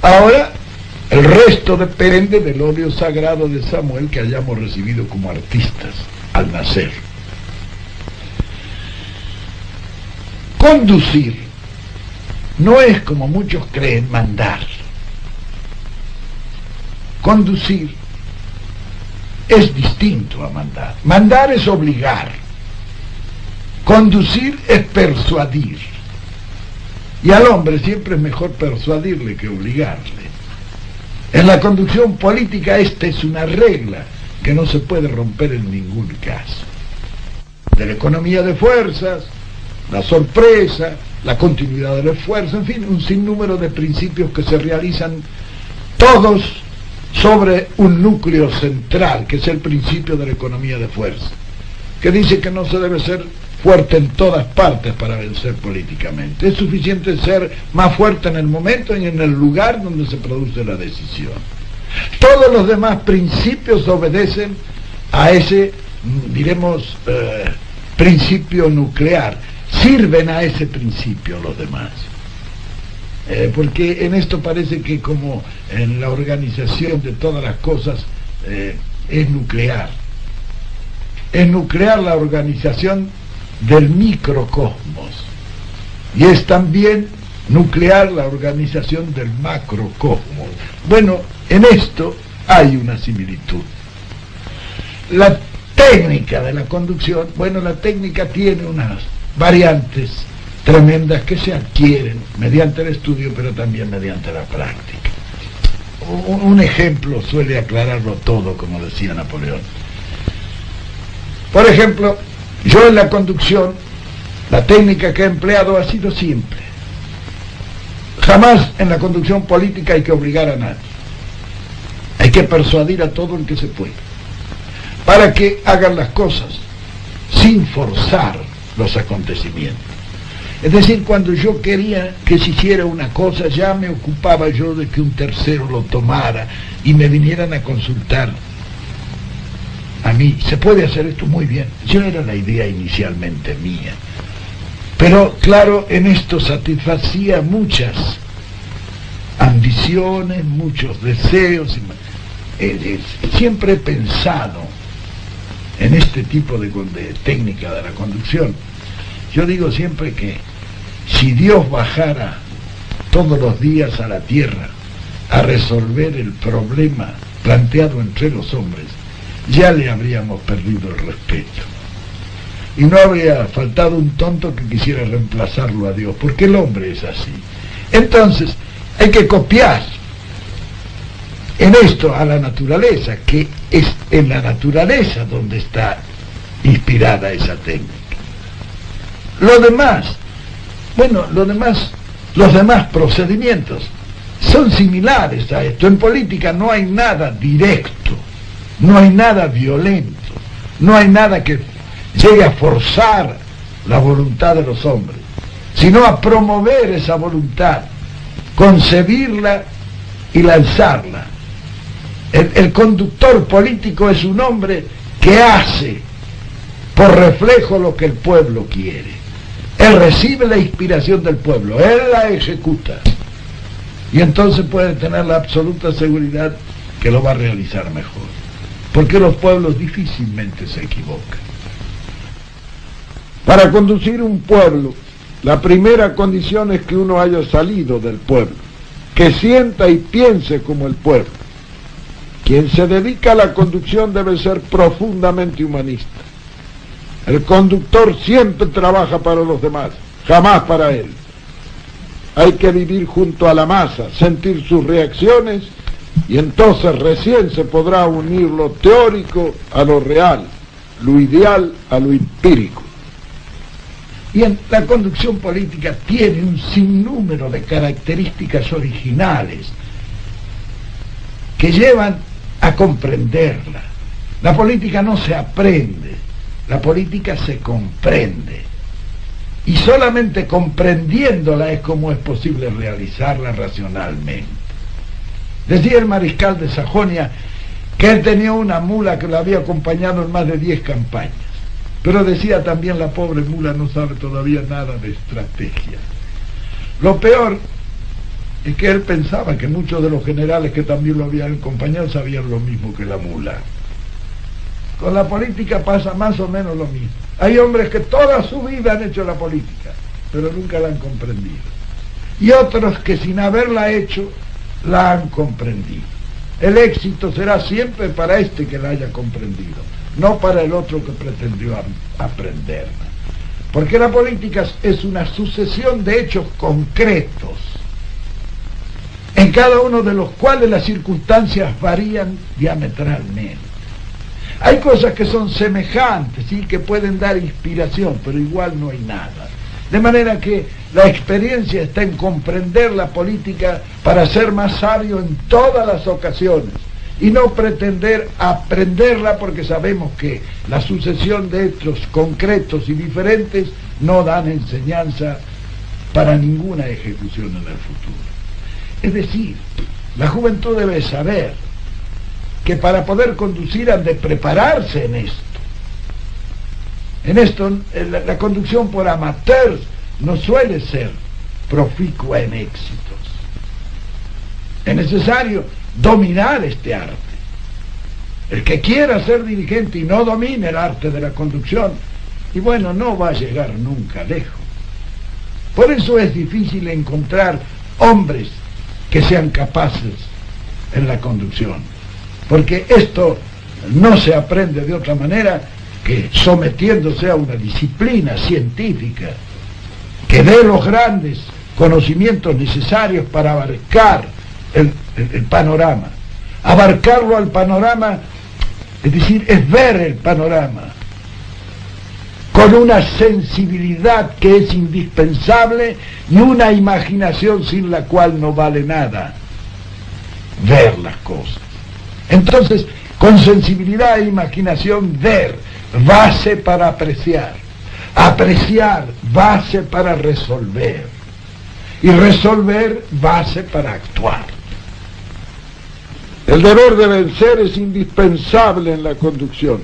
Ahora, el resto depende del óleo sagrado de Samuel que hayamos recibido como artistas al nacer. Conducir no es, como muchos creen, mandar. Conducir es distinto a mandar. Mandar es obligar. Conducir es persuadir. Y al hombre siempre es mejor persuadirle que obligarle. En la conducción política esta es una regla que no se puede romper en ningún caso. De la economía de fuerzas, la sorpresa, la continuidad del esfuerzo, en fin, un sinnúmero de principios que se realizan todos sobre un núcleo central, que es el principio de la economía de fuerza, que dice que no se debe ser fuerte en todas partes para vencer políticamente. Es suficiente ser más fuerte en el momento y en el lugar donde se produce la decisión. Todos los demás principios obedecen a ese, diremos, principio nuclear. Sirven a ese principio los demás. Porque en esto parece que, como en la organización de todas las cosas, es nuclear. Es nuclear la organización del microcosmos. Y es también nuclear la organización del macrocosmos. Bueno, en esto hay una similitud. La técnica de la conducción, bueno, la técnica tiene unas variantes tremendas que se adquieren mediante el estudio, pero también mediante la práctica. Un ejemplo suele aclararlo todo, como decía Napoleón. Por ejemplo, yo en la conducción, la técnica que he empleado ha sido simple. Jamás en la conducción política hay que obligar a nadie. Hay que persuadir a todo el que se puede, para que hagan las cosas sin forzar los acontecimientos. Es decir, cuando yo quería que se hiciera una cosa, ya me ocupaba yo de que un tercero lo tomara y me vinieran a consultar a mí. Se puede hacer esto muy bien. Yo era la idea inicialmente mía. Pero claro, en esto satisfacía muchas ambiciones, muchos deseos. Siempre he pensado en este tipo de técnica de la conducción. Yo digo siempre que si Dios bajara todos los días a la tierra a resolver el problema planteado entre los hombres, ya le habríamos perdido el respeto. Y no habría faltado un tonto que quisiera reemplazarlo a Dios, porque el hombre es así. Entonces, hay que copiar en esto a la naturaleza, que es en la naturaleza donde está inspirada esa técnica. Lo demás, bueno, los demás procedimientos son similares a esto. En política no hay nada directo, no hay nada violento, no hay nada que llegue a forzar la voluntad de los hombres, sino a promover esa voluntad, concebirla y lanzarla. El conductor político es un hombre que hace por reflejo lo que el pueblo quiere. Él recibe la inspiración del pueblo, él la ejecuta, y entonces puede tener la absoluta seguridad que lo va a realizar mejor, porque los pueblos difícilmente se equivocan. Para conducir un pueblo, la primera condición es que uno haya salido del pueblo, que sienta y piense como el pueblo. Quien se dedica a la conducción debe ser profundamente humanista. El conductor siempre trabaja para los demás, jamás para él. Hay que vivir junto a la masa, sentir sus reacciones, y entonces recién se podrá unir lo teórico a lo real, lo ideal a lo empírico. Y en la conducción política tiene un sinnúmero de características originales que llevan a comprenderla. La política no se aprende, la política se comprende. Y solamente comprendiéndola es como es posible realizarla racionalmente. Decía el mariscal de Sajonia que él tenía una mula que lo había acompañado en más de 10 campañas. Pero decía también, la pobre mula no sabe todavía nada de estrategia. Lo peor es que él pensaba que muchos de los generales que también lo habían acompañado sabían lo mismo que la mula. Con la política pasa más o menos lo mismo. Hay hombres que toda su vida han hecho la política, pero nunca la han comprendido. Y otros que sin haberla hecho, la han comprendido. El éxito será siempre para este que la haya comprendido, no para el otro que pretendió aprenderla. Porque la política es una sucesión de hechos concretos, en cada uno de los cuales las circunstancias varían diametralmente. Hay cosas que son semejantes, ¿sí?, que pueden dar inspiración, pero igual no hay nada. De manera que la experiencia está en comprender la política para ser más sabio en todas las ocasiones y no pretender aprenderla, porque sabemos que la sucesión de hechos concretos y diferentes no dan enseñanza para ninguna ejecución en el futuro. Es decir, la juventud debe saber que para poder conducir han de prepararse en esto. En esto, la conducción por amateurs no suele ser proficua en éxitos. Es necesario dominar este arte. El que quiera ser dirigente y no domine el arte de la conducción, y bueno, no va a llegar nunca lejos. Por eso es difícil encontrar hombres que sean capaces en la conducción, porque esto no se aprende de otra manera que sometiéndose a una disciplina científica que dé los grandes conocimientos necesarios para abarcar el panorama. Abarcarlo al panorama, es decir, es ver el panorama con una sensibilidad que es indispensable y una imaginación sin la cual no vale nada. Ver las cosas. Entonces, con sensibilidad e imaginación, ver, base para apreciar. Apreciar, base para resolver. Y resolver, base para actuar. El deber de vencer es indispensable en la conducción.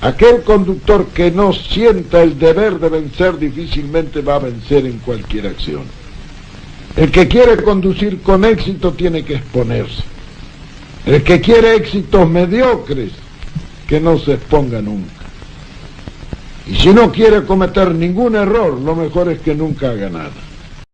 Aquel conductor que no sienta el deber de vencer difícilmente va a vencer en cualquier acción. El que quiere conducir con éxito tiene que exponerse. El que quiere éxitos mediocres, que no se exponga nunca. Y si no quiere cometer ningún error, lo mejor es que nunca haga nada.